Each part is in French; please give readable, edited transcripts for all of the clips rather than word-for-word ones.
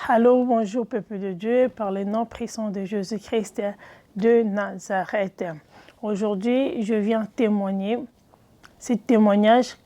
Allô, bonjour peuple de Dieu, par le nom puissant de Jésus-Christ de Nazareth. Aujourd'hui, je viens témoigner. Ce témoignage,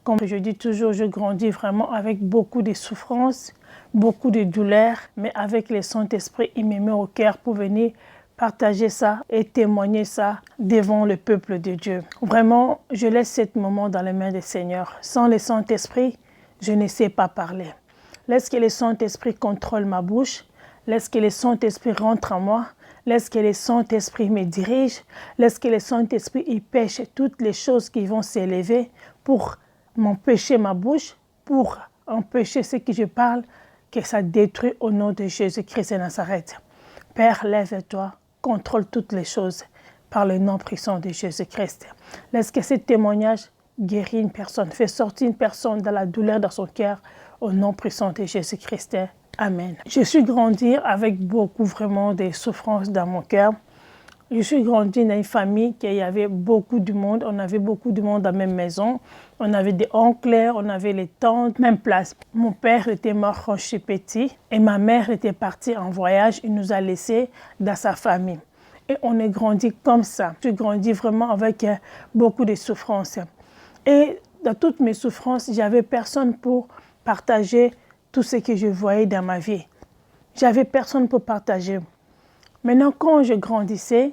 comme je dis toujours, je grandis vraiment avec beaucoup de souffrances, beaucoup de douleurs, mais avec le Saint-Esprit, il me met au cœur pour venir partager ça et témoigner ça devant le peuple de Dieu. Vraiment, je laisse ce moment dans les mains du Seigneur. Sans le Saint-Esprit, je ne sais pas parler. Laisse que le Saint-Esprit contrôle ma bouche. Laisse que le Saint-Esprit rentre en moi. Laisse que le Saint-Esprit me dirige. Laisse que le Saint-Esprit y pêche toutes les choses qui vont s'élever pour m'empêcher ma bouche, pour empêcher ce que je parle, que ça détruit au nom de Jésus-Christ de Nazareth. Père, lève-toi, contrôle toutes les choses par le nom puissant de Jésus-Christ. Laisse que ce témoignage guérit une personne, fait sortir une personne dans la douleur dans son cœur, au nom puissant de Jésus-Christ. Amen. Je suis grandi avec beaucoup vraiment de souffrances dans mon cœur. Je suis grandi dans une famille qui y avait beaucoup de monde. On avait beaucoup de monde dans la même maison. On avait des oncles, on avait les tantes, même place. Mon père était mort quand je suis petit et ma mère était partie en voyage. Il nous a laissés dans sa famille. Et on est grandi comme ça. J'ai grandi vraiment avec beaucoup de souffrances. Et dans toutes mes souffrances, j'avais personne pour partager tout ce que je voyais dans ma vie. J'avais personne pour partager. Maintenant, quand je grandissais,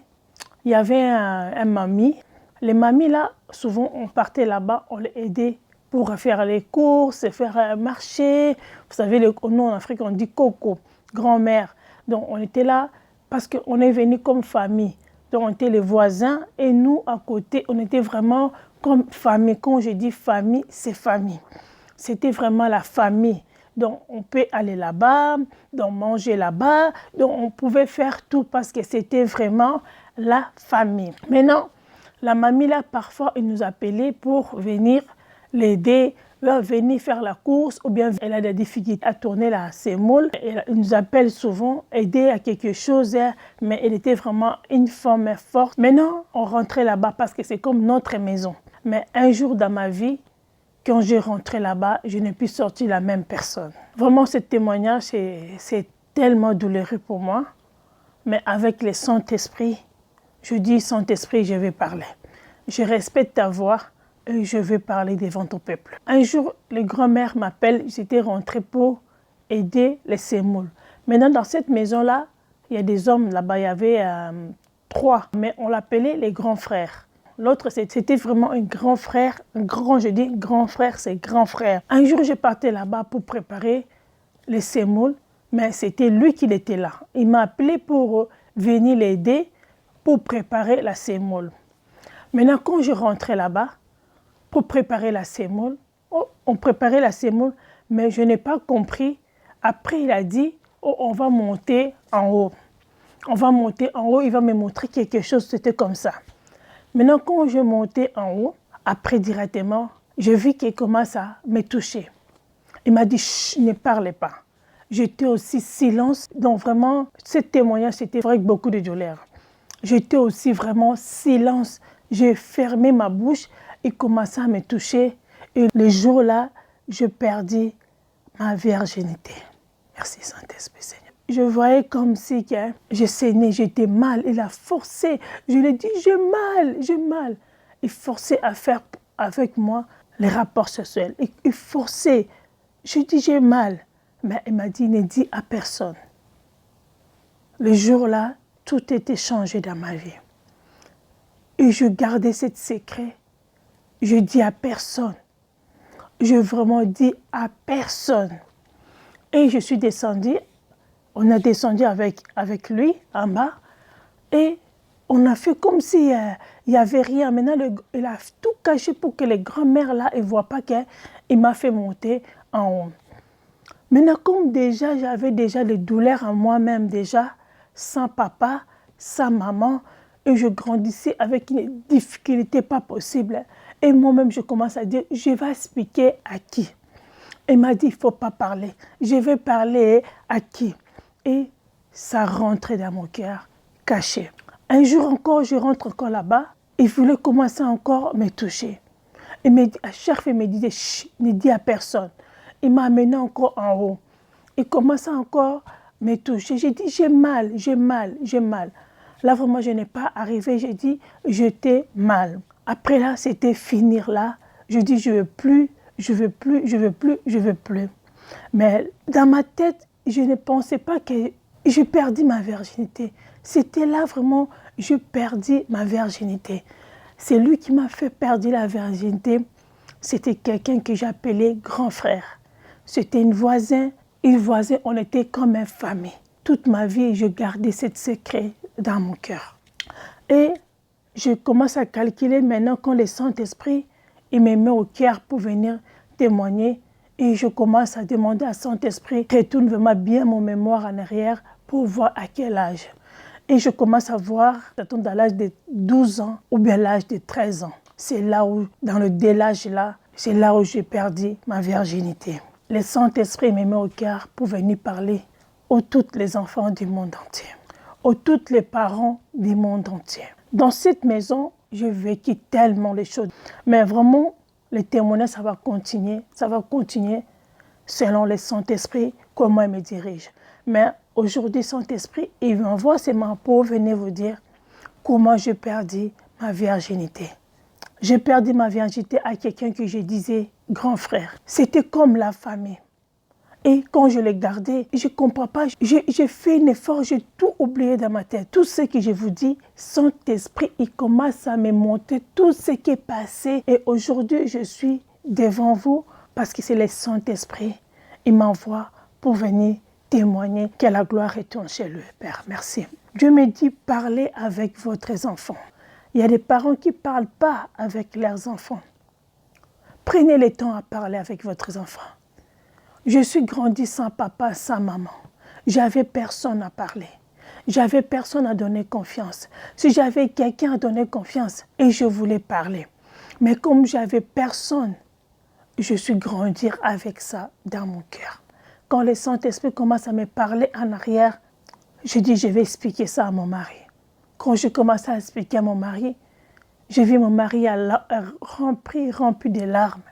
il y avait un mamie. Les mamies, là, souvent, on partait là-bas, on les aidait pour faire les courses, faire marcher. Vous savez, nous, en Afrique, on dit coco, grand-mère. Donc, on était là parce qu'on est venus comme famille. Donc, on était les voisins et nous, à côté, on était vraiment comme famille. Quand je dis famille, c'est famille. C'était vraiment la famille. Donc, on peut aller là-bas, donc manger là-bas. Donc, on pouvait faire tout parce que c'était vraiment la famille. Maintenant, la mamie, là, parfois, elle nous appelait pour venir l'aider, venir faire la course, ou bien elle a des difficultés à tourner la semoule. Elle nous appelle souvent, aider à quelque chose, mais elle était vraiment une femme forte. Maintenant, on rentrait là-bas parce que c'est comme notre maison. Mais un jour dans ma vie, quand je rentrais là-bas, je n'ai plus sorti la même personne. Vraiment, ce témoignage, c'est tellement douloureux pour moi. Mais avec le Saint-Esprit, je dis, Saint-Esprit, je vais parler. Je respecte ta voix et je vais parler devant ton peuple. Un jour, le grand-mère m'appelle, j'étais rentrée pour aider les semoules. Maintenant, dans cette maison-là, il y a des hommes là-bas, il y avait 3, mais on l'appelait les grands frères. L'autre, c'était vraiment un grand frère. Je dis grand frère, c'est grand frère. Un jour, je partais là-bas pour préparer les semoules, mais c'était lui qui était là. Il m'a appelé pour venir l'aider pour préparer la semoule. Maintenant, quand je rentrais là-bas pour préparer la semoule, on préparait la semoule, mais je n'ai pas compris. Après, il a dit, on va monter en haut. On va monter en haut, il va me montrer quelque chose, c'était comme ça. Maintenant, quand je montais en haut, après directement, je vis qu'il commence à me toucher. Il m'a dit, chut, ne parlez pas. J'étais aussi silence. Donc vraiment, ce témoignage, c'était vrai avec beaucoup de douleur. J'étais aussi vraiment silence. J'ai fermé ma bouche. Il commençait à me toucher. Et le jour-là, je perdis ma virginité. Merci Saint-Esprit, Seigneur. Je voyais comme si je saignais, j'étais mal. Il a forcé. Je lui ai dit, j'ai mal. Il forçait à faire avec moi les rapports sexuels. Il forçait. Je dis, j'ai mal. Mais il m'a dit, ne dis à personne. Le jour-là, tout était changé dans ma vie. Et je gardais ce secret. Je dis à personne. Je vraiment dis à personne. Et je suis descendue. On a descendu avec lui en bas et on a fait comme s'il n'y avait rien. Maintenant, il a tout caché pour que les grands-mères là ne voient pas qu'il m'a fait monter en haut. Maintenant, comme déjà, j'avais déjà des douleurs en moi-même déjà, sans papa, sans maman, et je grandissais avec une difficulté pas possible. Et moi-même, je commence à dire, je vais expliquer à qui? Il m'a dit, il ne faut pas parler. Je vais parler à qui? Et ça rentrait dans mon cœur, caché. Un jour encore, je rentre encore là-bas. Il voulait commencer encore à me toucher. À chaque fois, il me disait, chut, ne dis à personne. Il m'a amené encore en haut. Il commence à encore me toucher. J'ai dit, j'ai mal, j'ai mal, j'ai mal. Là, vraiment, je n'ai pas arrivé. J'ai dit, j'étais mal. Après là, c'était finir là. Je dis, je ne veux plus, je ne veux plus, je ne veux plus, je ne veux plus. Mais dans ma tête, je ne pensais pas que je perdis ma virginité. C'était là vraiment, je perdis ma virginité. C'est lui qui m'a fait perdre la virginité. C'était quelqu'un que j'appelais grand frère. C'était une voisine, on était comme une famille. Toute ma vie, je gardais ce secret dans mon cœur. Et je commence à calculer maintenant quand le Saint-Esprit, il me met au cœur pour venir témoigner. Et je commence à demander à Saint-Esprit, retourne vraiment bien mon mémoire en arrière pour voir à quel âge. Et je commence à voir, dans l'âge de 12 ans ou bien l'âge de 13 ans. C'est là où, dans le délage là, c'est là où j'ai perdu ma virginité. Le Saint-Esprit me met au cœur pour venir parler aux tous les enfants du monde entier, aux tous les parents du monde entier. Dans cette maison, j'ai vécu tellement les choses. Mais vraiment, le témoignage, ça va continuer selon le Saint-Esprit, comment il me dirige. Mais aujourd'hui, Saint-Esprit, il m'envoie ses mains pour venir vous dire comment j'ai perdu ma virginité. J'ai perdu ma virginité à quelqu'un que je disais grand frère. C'était comme la famille. Et quand je l'ai gardé, je ne comprends pas. J'ai fait un effort, j'ai tout oublié dans ma tête. Tout ce que je vous dis, Saint-Esprit, il commence à me montrer tout ce qui est passé. Et aujourd'hui, je suis devant vous parce que c'est le Saint-Esprit. Il m'envoie pour venir témoigner que la gloire retourne chez lui. Père, merci. Dieu me dit, parlez avec votre enfant. Il y a des parents qui ne parlent pas avec leurs enfants. Prenez le temps à parler avec votre enfant. Je suis grandi sans papa, sans maman. J'avais personne à parler. J'avais personne à donner confiance. Si j'avais quelqu'un à donner confiance, et je voulais parler. Mais comme j'avais personne, je suis grandi avec ça dans mon cœur. Quand le Saint-Esprit commence à me parler en arrière, je dis, je vais expliquer ça à mon mari. Quand je commence à expliquer à mon mari, je vis mon mari rempli de larmes.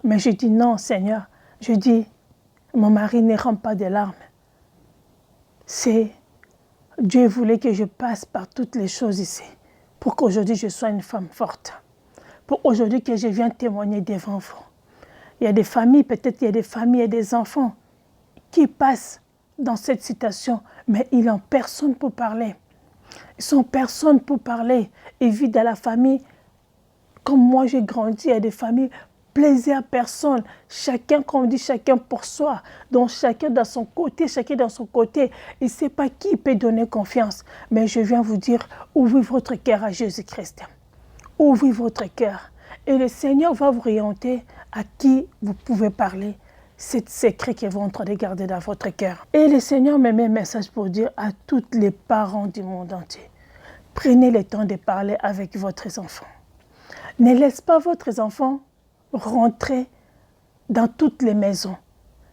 Mais je dis, non, Seigneur. Je dis, mon mari ne rend pas de larmes. Dieu voulait que je passe par toutes les choses ici, pour qu'aujourd'hui je sois une femme forte. Pour aujourd'hui que je vienne témoigner devant vous. Il y a des familles, peut-être il y a des familles et des enfants qui passent dans cette situation, mais ils n'ont personne pour parler. Ils sont personne pour parler. Ils vivent dans la famille. Comme moi j'ai grandi, il y a des familles plaisir à personne. Chacun, comme on dit, chacun pour soi. Donc chacun dans son côté, chacun dans son côté. Il ne sait pas qui peut donner confiance. Mais je viens vous dire, ouvrez votre cœur à Jésus-Christ. Ouvrez votre cœur. Et le Seigneur va vous orienter à qui vous pouvez parler. C'est secret que vous êtes en train de garder dans votre cœur. Et le Seigneur me met un message pour dire à tous les parents du monde entier. Prenez le temps de parler avec votre enfant. Ne laissez pas votre enfant rentrer dans toutes les maisons.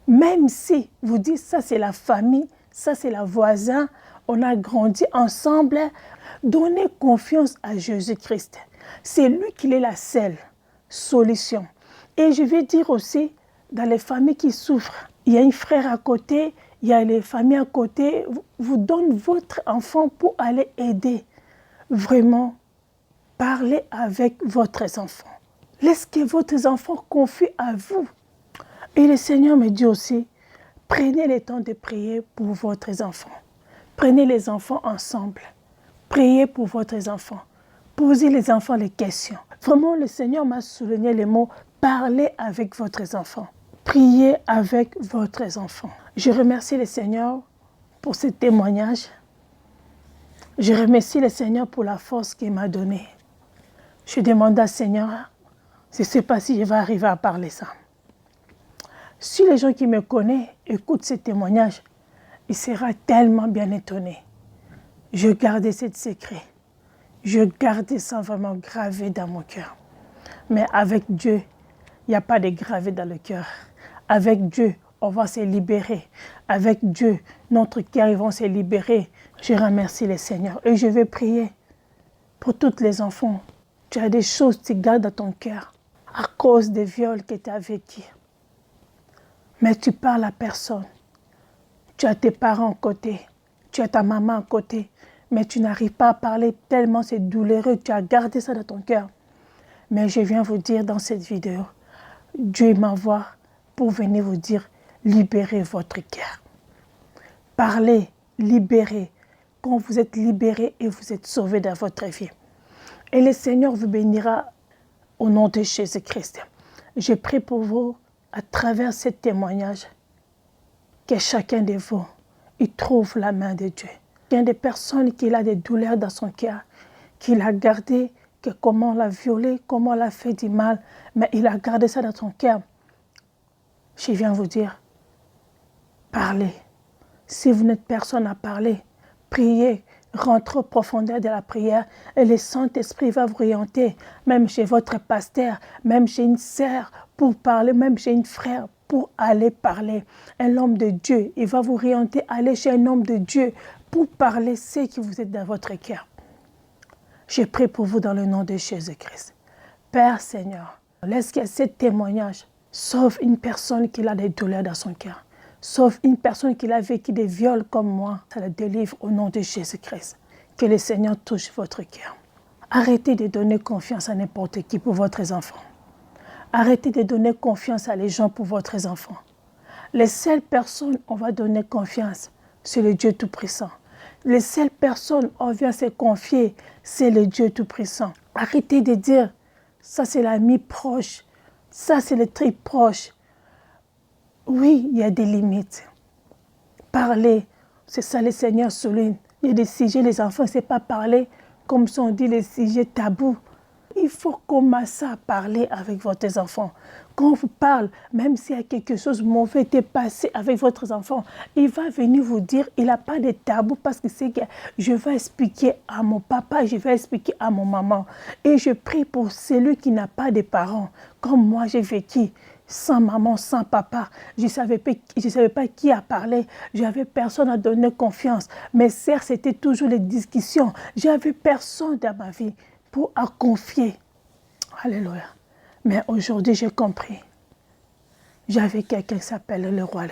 Même si vous dites, ça c'est la famille, ça c'est la voisin, on a grandi ensemble, donnez confiance à Jésus-Christ. C'est lui qui est la seule solution. Et je vais dire aussi, dans les familles qui souffrent, il y a un frère à côté, il y a les familles à côté, vous donnez votre enfant pour aller aider. Vraiment, parlez avec votre enfant. Laissez que votre enfant confie à vous. Et le Seigneur me dit aussi, prenez le temps de prier pour votre enfant. Prenez les enfants ensemble. Priez pour votre enfant. Posez les enfants les questions. Vraiment, le Seigneur m'a souligné les mots, parlez avec votre enfant. Priez avec votre enfant. Je remercie le Seigneur pour ce témoignage. Je remercie le Seigneur pour la force qu'il m'a donnée. Je demande au Seigneur, je ne sais pas si je vais arriver à parler ça. Si les gens qui me connaissent écoutent ce témoignage, ils seront tellement bien étonnés. Je gardais ce secret. Je gardais ça vraiment gravé dans mon cœur. Mais avec Dieu, il n'y a pas de gravé dans le cœur. Avec Dieu, on va se libérer. Avec Dieu, notre cœur, ils vont se libérer. Je remercie le Seigneur et je vais prier pour tous les enfants. Tu as des choses que tu gardes dans ton cœur à cause des viols que tu as vécus. Mais tu parles à personne. Tu as tes parents à côté, tu as ta maman à côté, mais tu n'arrives pas à parler tellement c'est douloureux, tu as gardé ça dans ton cœur. Mais je viens vous dire dans cette vidéo, Dieu m'envoie pour venir vous dire, libérez votre cœur. Parlez, libérez. Quand vous êtes libérés et vous êtes sauvés dans votre vie. Et le Seigneur vous bénira au nom de Jésus-Christ. Je prie pour vous, à travers ce témoignage, que chacun de vous, il trouve la main de Dieu. Il y a des personnes qui ont des douleurs dans son cœur, qu'il a gardé, que comment on l'a violé, comment on l'a fait du mal, mais il a gardé ça dans son cœur. Je viens vous dire, parlez. Si vous n'êtes personne à parler, priez, rentrez en profondeur de la prière et le Saint-Esprit va vous orienter, même chez votre pasteur, même chez une sœur, pour parler, même chez une frère, pour aller parler. Un homme de Dieu, il va vous orienter, aller chez un homme de Dieu pour parler ce qui vous êtes dans votre cœur. Je prie pour vous dans le nom de Jésus-Christ. Père Seigneur, laisse que ce témoignage sauve une personne qui a des douleurs dans son cœur. Sauf une personne qui a vécu des viols comme moi, ça la délivre au nom de Jésus-Christ. Que le Seigneur touche votre cœur. Arrêtez de donner confiance à n'importe qui pour votre enfant. Arrêtez de donner confiance à les gens pour votre enfant. Les seules personnes on va donner confiance, c'est le Dieu Tout-Puissant. Les seules personnes on vient se confier, c'est le Dieu Tout-Puissant. Arrêtez de dire, ça c'est l'ami proche, ça c'est le très proche. Oui, il y a des limites. Parler, c'est ça le Seigneur souligne. Il y a des sujets, les enfants ne savent pas parler, comme si on dit les sujets tabous. Il faut commencer à parler avec votre enfant. Quand on vous parle, même s'il y a quelque chose de mauvais qui est passé avec votre enfant, il va venir vous dire, il n'a pas de tabou parce que c'est que je vais expliquer à mon papa, je vais expliquer à mon maman. Et je prie pour celui qui n'a pas de parents, comme moi j'ai vécu. Sans maman, sans papa, je ne savais pas qui a parlé, j'avais personne à donner confiance. Mes sœurs, c'était toujours les discussions. J'avais personne dans ma vie pour à confier. Alléluia. Mais aujourd'hui, j'ai compris. J'avais quelqu'un qui s'appelle le roi.